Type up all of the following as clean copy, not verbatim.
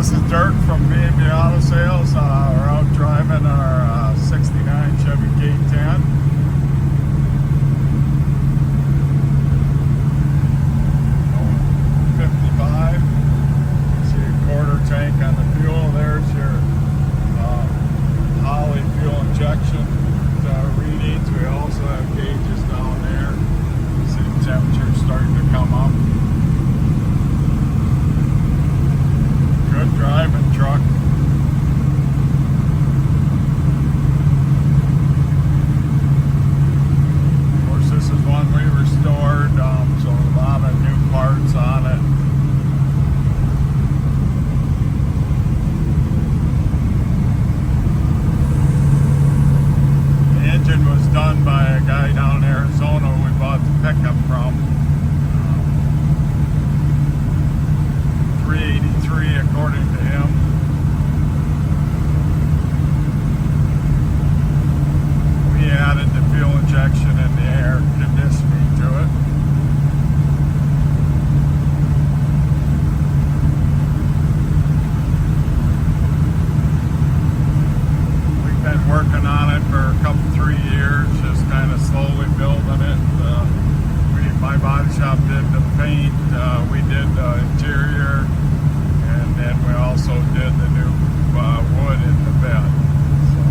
This is Dirk from B&B Auto Sales. We're out driving our 69 Chevy K10. Oh, 55. See a quarter tank on the fuel. There's your Holly fuel injection readings. We also have gauges down there. See the temperature starting to come up. Good driving truck. Of course, this is one we restored, so a lot of new parts on it. The engine was done by a guy down in Arizona we bought the pickup from. 383 according to him. We added the fuel injection and the air conditioning to it. We've been working on it for a 3 years, just kind of slowly building it. My body shop did the paint, we did the interior, and then we also did the new wood in the bed. So.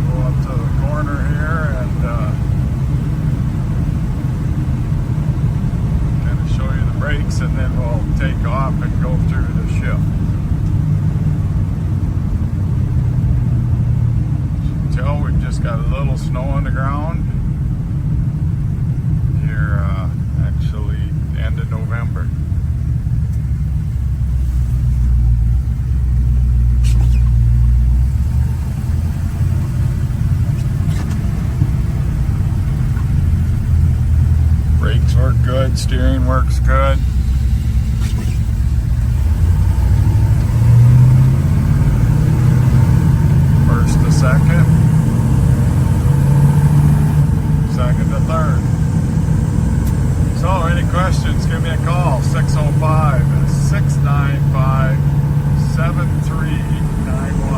Go up to the corner here and kind of show you the brakes, and then we'll take off and go through the shift. We've just got a little snow on the ground here, actually end of November. Brakes work good, steering works good. First to second. Second to third. So, any questions, give me a call, 605-695-7391.